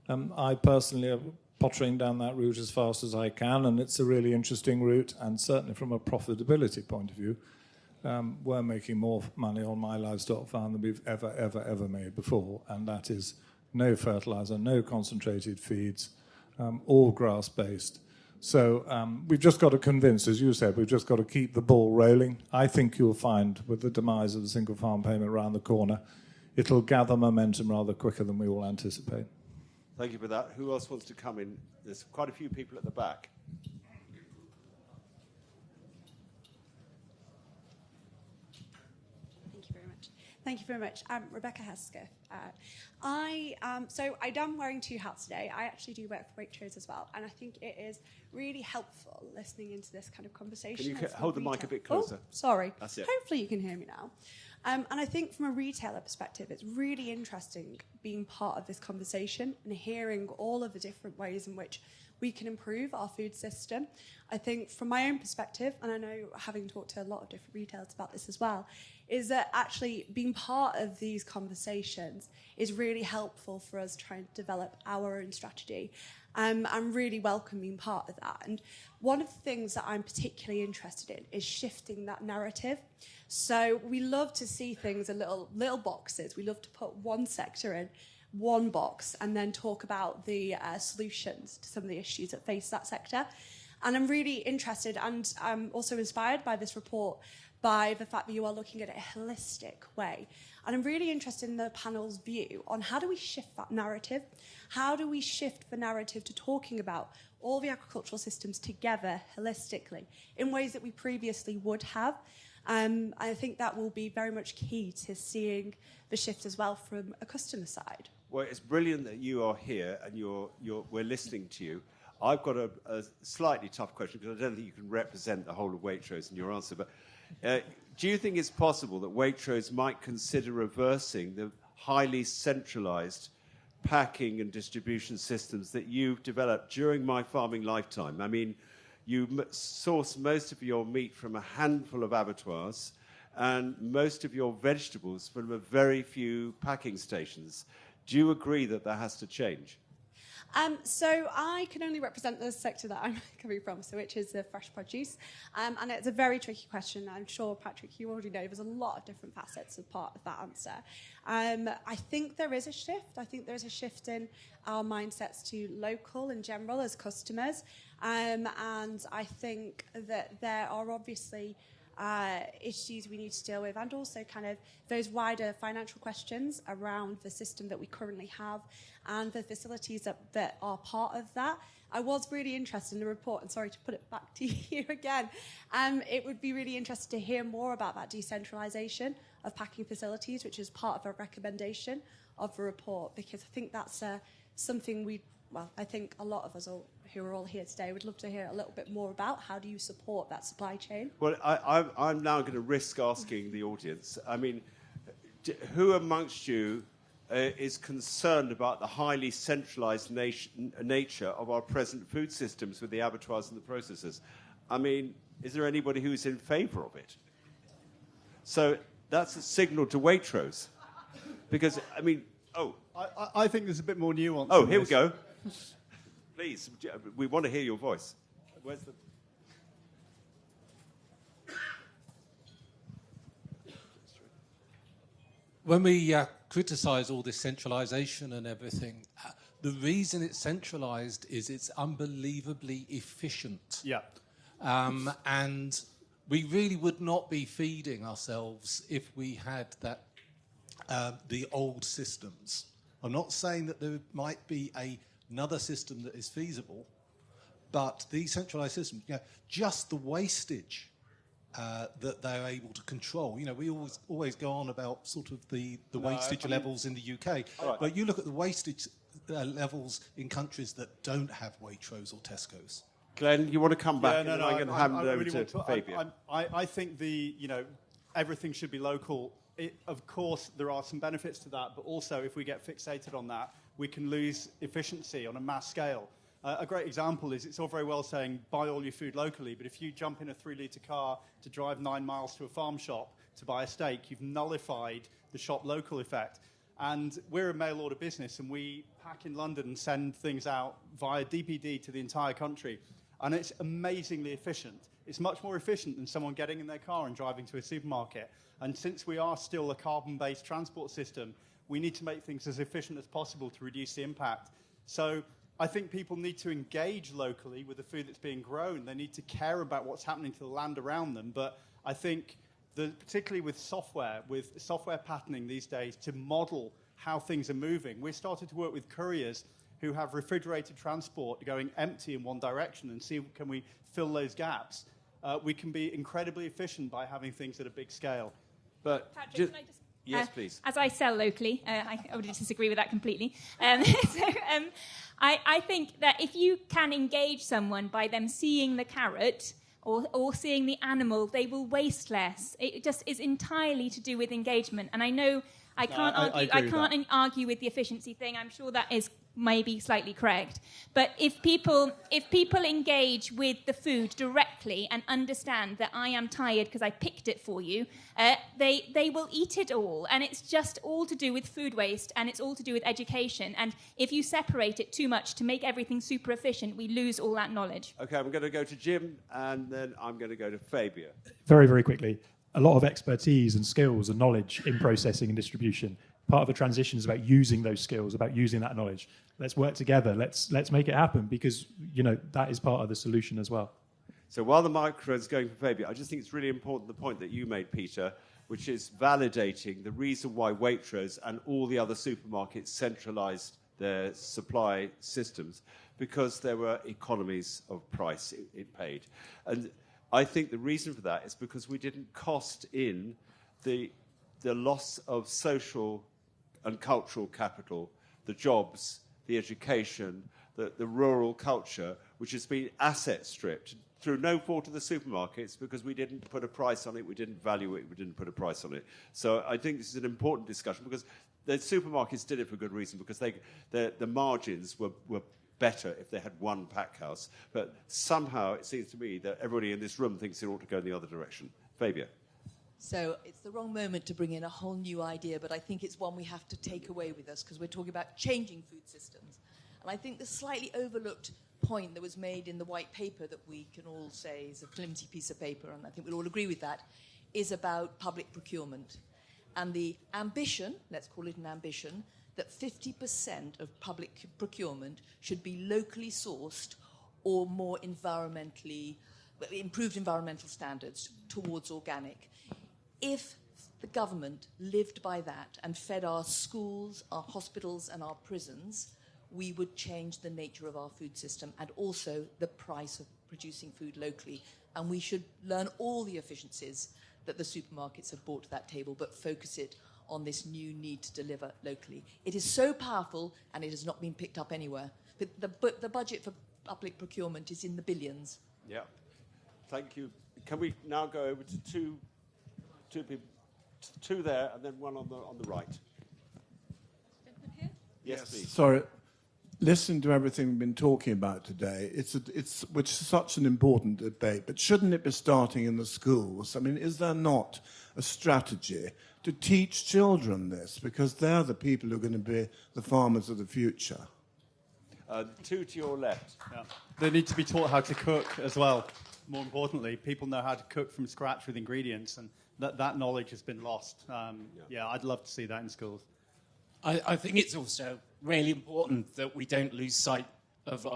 I personally am pottering down that route as fast as I can, and it's a really interesting route, and certainly from a profitability point of view, we're making more money on my livestock farm than we've ever made before, and that is no fertilizer, no concentrated feeds, all grass-based. So we've just got to convince, as you said, we've just got to keep the ball rolling. I think you'll find, with the demise of the single farm payment around the corner, it'll gather momentum rather quicker than we all anticipate. Thank you for that. Who else wants to come in? There's quite a few people at the back. Thank you very much. I'm Rebecca Hesketh. I am wearing two hats today. I actually do work for Waitrose as well, and I think it is really helpful listening into this kind of conversation. Can you hold the mic a bit closer? Oh, sorry. That's it. Hopefully you can hear me now. And I think from a retailer perspective, it's really interesting being part of this conversation and hearing all of the different ways in which we can improve our food system. I think from my own perspective, and I know having talked to a lot of different retailers about this as well, is that actually being part of these conversations is really helpful for us trying to develop our own strategy. I'm really welcome being part of that. And one of the things that I'm particularly interested in is shifting that narrative. So we love to see things in little boxes. We love to put one sector in one box and then talk about the solutions to some of the issues that face that sector. And I'm really interested, and I'm also inspired by this report, by the fact that you are looking at it a holistic way. And I'm really interested in the panel's view on how do we shift that narrative? How do we shift the narrative to talking about all the agricultural systems together holistically in ways that we previously would have? I think that will be very much key to seeing the shift as well from a customer side. Well, it's brilliant that you are here and we're listening to you. I've got a slightly tough question because I don't think you can represent the whole of Waitrose in your answer. But do you think it's possible that Waitrose might consider reversing the highly centralised packing and distribution systems that you've developed during my farming lifetime? I mean, you source most of your meat from a handful of abattoirs and most of your vegetables from a very few packing stations. Do you agree that that has to change? So I can only represent the sector that I'm coming from, which is the fresh produce. And it's a very tricky question. I'm sure, Patrick, you already know there's a lot of different facets of part of that answer. I think there is a shift. I think there's a shift in our mindsets to local in general as customers. And I think that there are obviously issues we need to deal with, and also kind of those wider financial questions around the system that we currently have and the facilities that are part of that. I was really interested in the report, and sorry to put it back to you again. It would be really interesting to hear more about that decentralisation of packing facilities, which is part of a recommendation of the report, because I think that's something I think a lot of us who are all here today would love to hear a little bit more about. How do you support that supply chain? Well, I'm now going to risk asking the audience. I mean, who amongst you is concerned about the highly centralised nature of our present food systems with the abattoirs and the processors? I mean, is there anybody who's in favour of it? So that's a signal to Waitrose. Because, I mean, I think there's a bit more nuance. Oh, here we go. Please, we want to hear your voice. Where's the... When we criticise all this centralisation and everything, the reason it's centralised is it's unbelievably efficient. Yeah. And we really would not be feeding ourselves if we had that the old systems. I'm not saying that there might be another system that is feasible, but these centralised systems, just the wastage that they're able to control. We always go on about sort of the wastage levels in the UK, but you look at the wastage levels in countries that don't have Waitrose or Tesco's. Glenn, you want to come back? Yeah, and I'm going to hand it over to Fabian. I think everything should be local. Of course, there are some benefits to that, but also if we get fixated on that, we can lose efficiency on a mass scale. A great example is it's all very well saying buy all your food locally, but if you jump in a 3-litre car to drive 9 miles to a farm shop to buy a steak, you've nullified the shop local effect. And we're a mail order business, and we pack in London and send things out via DPD to the entire country. And it's amazingly efficient. It's much more efficient than someone getting in their car and driving to a supermarket. And since we are still a carbon-based transport system, we need to make things as efficient as possible to reduce the impact. So I think people need to engage locally with the food that's being grown. They need to care about what's happening to the land around them. But I think, particularly with software patterning these days, to model how things are moving. We're starting to work with couriers who have refrigerated transport going empty in one direction and see can we fill those gaps. We can be incredibly efficient by having things at a big scale. But Patrick, can I just... Yes, please. As I sell locally, I would disagree with that completely. I think that if you can engage someone by them seeing the carrot or seeing the animal, they will waste less. It just is entirely to do with engagement. And I know I can't argue with the efficiency thing. I'm sure that is maybe slightly correct. But if people engage with the food directly and understand that I am tired because I picked it for you, they will eat it all. And it's just all to do with food waste, and it's all to do with education. And if you separate it too much to make everything super efficient, we lose all that knowledge. Okay, I'm going to go to Jim, and then I'm going to go to Fabia. Very, very quickly. A lot of expertise and skills and knowledge in processing and distribution. Part of the transition is about using those skills, about using that knowledge. Let's work together. Let's make it happen, because that is part of the solution as well. So while the microphone's going for Fabia, I just think it's really important the point that you made, Peter, which is validating the reason why Waitrose and all the other supermarkets centralised their supply systems, because there were economies of price it paid. And I think the reason for that is because we didn't cost in the loss of social and cultural capital, the jobs, the education, the rural culture, which has been asset stripped through no fault of the supermarkets, because we didn't put a price on it, we didn't value it, we didn't put a price on it. So I think this is an important discussion, because the supermarkets did it for good reason, because the margins were better if they had one pack house. But somehow it seems to me that everybody in this room thinks it ought to go in the other direction. Fabia. So it's the wrong moment to bring in a whole new idea, but I think it's one we have to take away with us, because we're talking about changing food systems. And I think the slightly overlooked point that was made in the white paper that we can all say is a flimsy piece of paper, and I think we'll all agree with that, is about public procurement. And the ambition, let's call it an ambition, that 50% of public procurement should be locally sourced or more improved environmental standards towards organic. If the government lived by that and fed our schools, our hospitals and our prisons, we would change the nature of our food system and also the price of producing food locally. And we should learn all the efficiencies that the supermarkets have brought to that table, but focus it on this new need to deliver locally. It is so powerful, and it has not been picked up anywhere. But the budget for public procurement is in the billions. Yeah. Thank you. Can we now go over to two people, two there, and then one on the right? Yes, please. Sorry. Listen to everything we've been talking about today. Which is such an important debate, but shouldn't it be starting in the schools? I mean, is there not a strategy to teach children this? Because they're the people who are going to be the farmers of the future. Two to your left. Yeah. They need to be taught how to cook as well. More importantly, people know how to cook from scratch with ingredients, and that knowledge has been lost. I'd love to see that in schools. I think it's also really important that we don't lose sight of,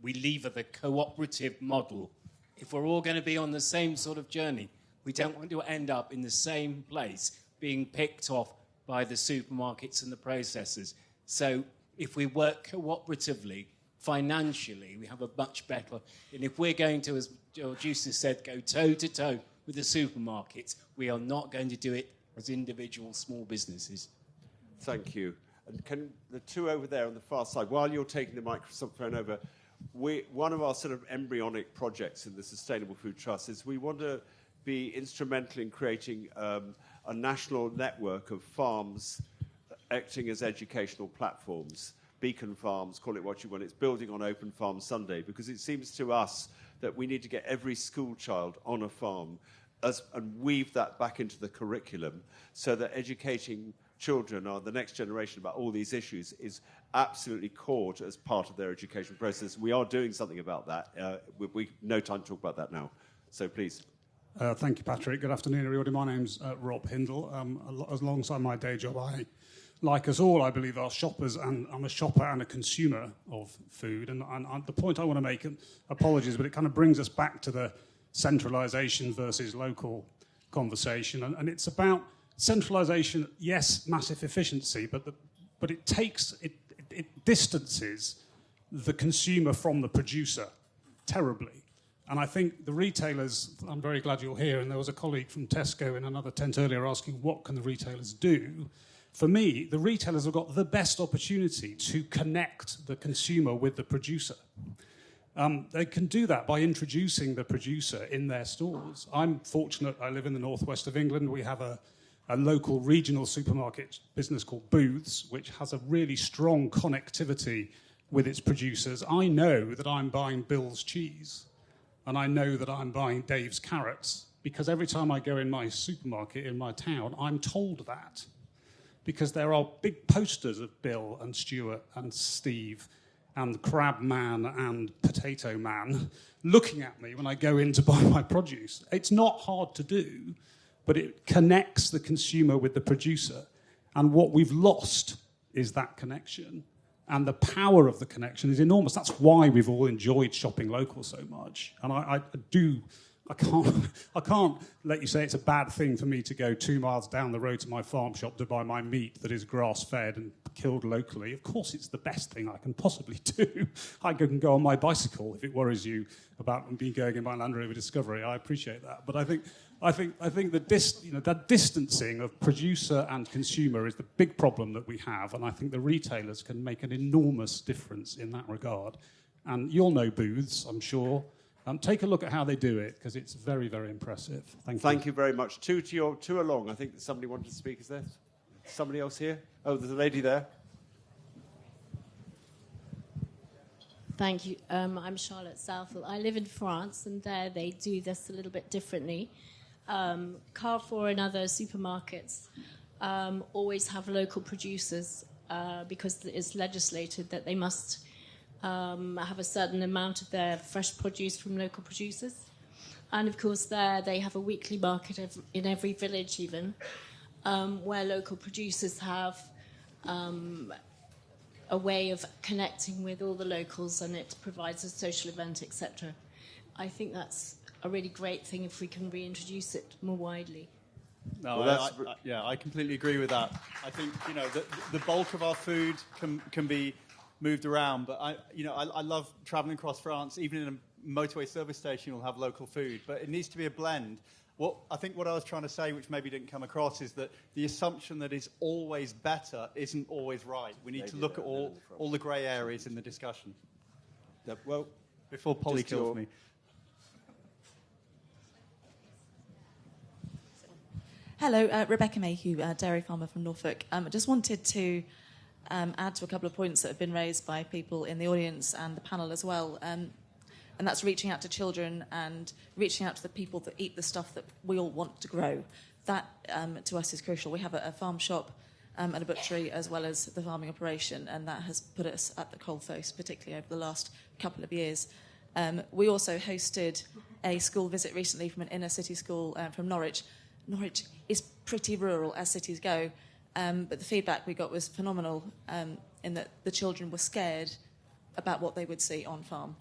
we lever the cooperative model. If we're all going to be on the same sort of journey, we don't want to end up in the same place, being picked off by the supermarkets and the processors. So if we work cooperatively, financially, we have a much better... And if we're going to, as Juice has said, go toe-to-toe with the supermarkets, we are not going to do it as individual small businesses. Thank you. And can the two over there on the far side, while you're taking the microphone over, one of our sort of embryonic projects in the Sustainable Food Trust is we want to be instrumental in creating a national network of farms acting as educational platforms, beacon farms, call it what you want. It's building on Open Farm Sunday, because it seems to us that we need to get every school child on a farm and weave that back into the curriculum so that educating children or the next generation about all these issues is absolutely core as part of their education process. We are doing something about that. We no time to talk about that now. So please. Thank you, Patrick. Good afternoon, everybody. My name's Rob Hindle. Alongside my day job, like us all, I believe, are shoppers, and I'm a shopper and a consumer of food. And the point I want to make, and apologies, but it kind of brings us back to the centralisation versus local conversation. And it's about centralisation, yes, massive efficiency, but it distances the consumer from the producer terribly. And I think the retailers, I'm very glad you're here, and there was a colleague from Tesco in another tent earlier asking what can the retailers do. For me, the retailers have got the best opportunity to connect the consumer with the producer. They can do that by introducing the producer in their stores. I'm fortunate, I live in the northwest of England. We have a local regional supermarket business called Booths, which has a really strong connectivity with its producers. I know that I'm buying Bill's cheese, and I know that I'm buying Dave's carrots, because every time I go in my supermarket in my town, I'm told that. Because there are big posters of Bill and Stuart and Steve and Crab Man and Potato Man looking at me when I go in to buy my produce. It's not hard to do, but it connects the consumer with the producer. And what we've lost is that connection. And the power of the connection is enormous. That's why we've all enjoyed shopping local so much. And I can't let you say it's a bad thing for me to go 2 miles down the road to my farm shop to buy my meat that is grass-fed and killed locally. Of course, it's the best thing I can possibly do. I can go on my bicycle if it worries you about me going in my Land Rover Discovery. I appreciate that. But I think that distancing of producer and consumer is the big problem that we have, and I think the retailers can make an enormous difference in that regard. And you'll know Booths, I'm sure. Take a look at how they do it, because it's very, very impressive. Thank you very much. Two along. I think that somebody wanted to speak. Is there somebody else here? Oh, there's a lady there. Thank you. I'm Charlotte Southall. I live in France, and there they do this a little bit differently. Carrefour and other supermarkets always have local producers because it's legislated that they must have a certain amount of their fresh produce from local producers. And of course there they have a weekly market in every village even, where local producers have a way of connecting with all the locals, and it provides a social event, etc. I think that's a really great thing if we can reintroduce it more widely. No, I completely agree with that. I think the bulk of our food can be moved around, but I love travelling across France. Even in a motorway service station, you'll have local food, but it needs to be a blend. I think what I was trying to say, which maybe didn't come across, is that the assumption that it's always better isn't always right. We need to look at all the grey areas in the discussion. Well, before Polly kills me. Hello, Rebecca Mayhew, dairy farmer from Norfolk. I just wanted to add to a couple of points that have been raised by people in the audience and the panel as well. And that's reaching out to children and reaching out to the people that eat the stuff that we all want to grow. That, to us, is crucial. We have a farm shop and a butchery as well as the farming operation, and that has put us at the coalface, particularly over the last couple of years. We also hosted a school visit recently from an inner city school from Norwich. Norwich is pretty rural, as cities go, but the feedback we got was phenomenal in that the children were scared about what they would see on farm.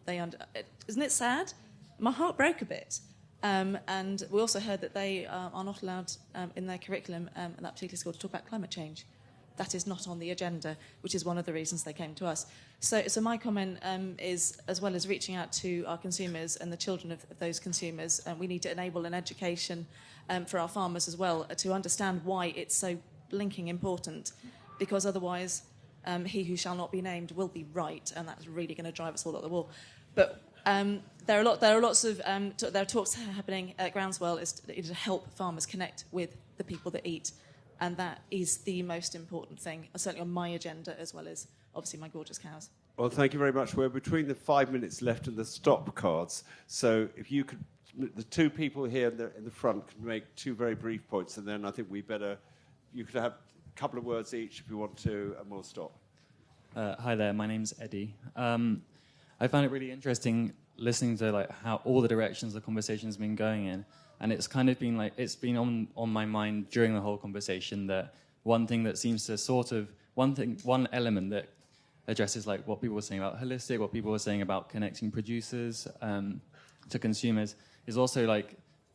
Isn't it sad? My heart broke a bit. And we also heard that they are not allowed in their curriculum at that particular school to talk about climate change. That is not on the agenda, which is one of the reasons they came to us. So my comment is, as well as reaching out to our consumers and the children of those consumers, we need to enable an education for our farmers as well to understand why it's so blinking important, because otherwise he who shall not be named will be right, and that's really going to drive us all up the wall. But there are talks happening at Groundswell to help farmers connect with the people that eat, and that is the most important thing, certainly on my agenda, as well as obviously my gorgeous cows. Well, thank you very much. We're between the 5 minutes left and the stop cards, so if you could, the two people here in the front can make two very brief points, and then I think you could have a couple of words each if you want to, and we'll stop. Hi there, my name's Eddie. I found it really interesting listening to how all the directions the conversation's been going in, and it's kind of been it's been on my mind during the whole conversation that one thing that seems to one element that addresses what people were saying about holistic, what people were saying about connecting producers to consumers, is also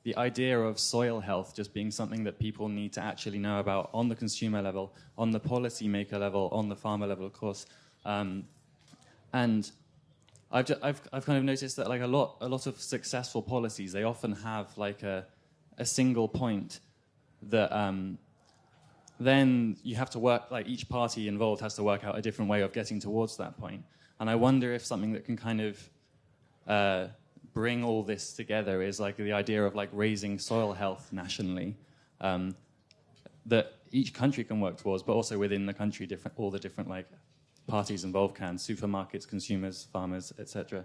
the idea of soil health just being something that people need to actually know about on the consumer level, on the policymaker level, on the farmer level, of course. And I've kind of noticed that a lot of successful policies, they often have a single point that then you have to work, each party involved has to work out a different way of getting towards that point. And I wonder if something that can kind of bring all this together is the idea of raising soil health nationally, that each country can work towards, but also within the country, all the different parties involved can, supermarkets, consumers, farmers, etc.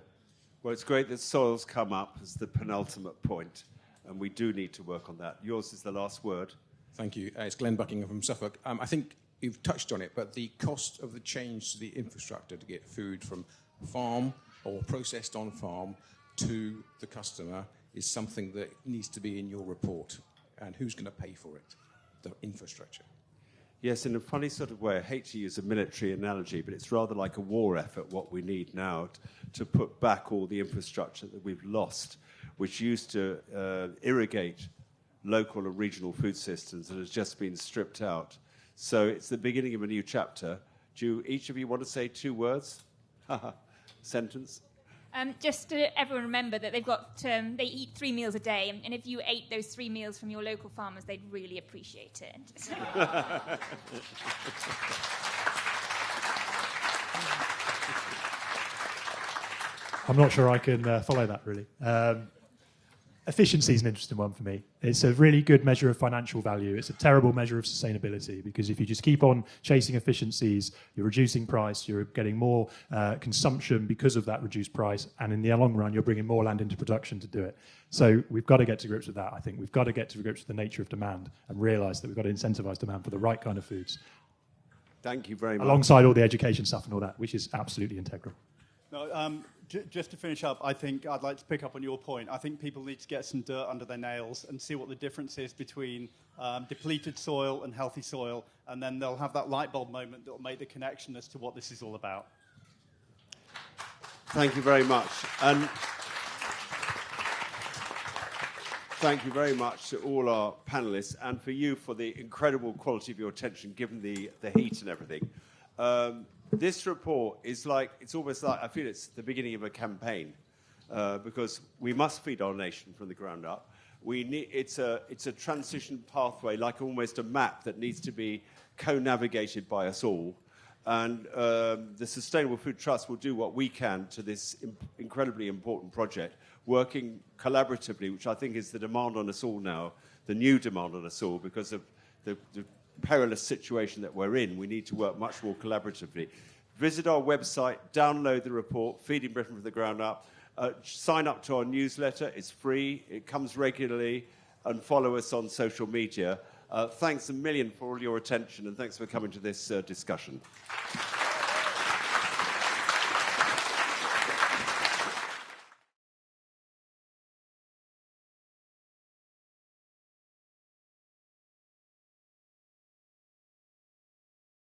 Well, it's great that soils come up as the penultimate point, and we do need to work on that. Yours is the last word. Thank you. It's Glen Buckingham from Suffolk. I think you've touched on it, but the cost of the change to the infrastructure to get food from farm or processed on farm to the customer is something that needs to be in your report. And who's going to pay for it? The infrastructure. Yes, in a funny sort of way, I hate to use a military analogy, but it's rather like a war effort, what we need now to put back all the infrastructure that we've lost, which used to irrigate local and regional food systems and has just been stripped out. So it's the beginning of a new chapter. Do each of you want to say 2 words? Sentence? Just to everyone remember that they eat 3 meals a day, and if you ate those 3 meals from your local farmers, they'd really appreciate it. I'm not sure I can follow that, really. Efficiency is an interesting one for me. It's a really good measure of financial value. It's a terrible measure of sustainability, because if you just keep on chasing efficiencies, you're reducing price, you're getting more consumption because of that reduced price, and in the long run, you're bringing more land into production to do it. So we've got to get to grips with that, I think. We've got to get to grips with the nature of demand and realise that we've got to incentivise demand for the right kind of foods. Thank you very much. Alongside all the education stuff and all that, which is absolutely integral. No, just to finish up, I think I'd like to pick up on your point. I think people need to get some dirt under their nails and see what the difference is between depleted soil and healthy soil, and then they'll have that light bulb moment that will make the connection as to what this is all about. Thank you very much. And thank you very much to all our panellists, and for you for the incredible quality of your attention, given the heat and everything. This report is it's almost like, I feel it's the beginning of a campaign, because we must feed our nation from the ground up. it's a transition pathway, like almost a map that needs to be co-navigated by us all. And the Sustainable Food Trust will do what we can to this incredibly important project, working collaboratively, which I think is the demand on us all now, the new demand on us all, because of the perilous situation that we're in. We need to work much more collaboratively. Visit our website, download the report, Feeding Britain from the Ground Up, sign up to our newsletter. It's free, it comes regularly, and follow us on social media. Thanks a million for all your attention, and thanks for coming to this discussion.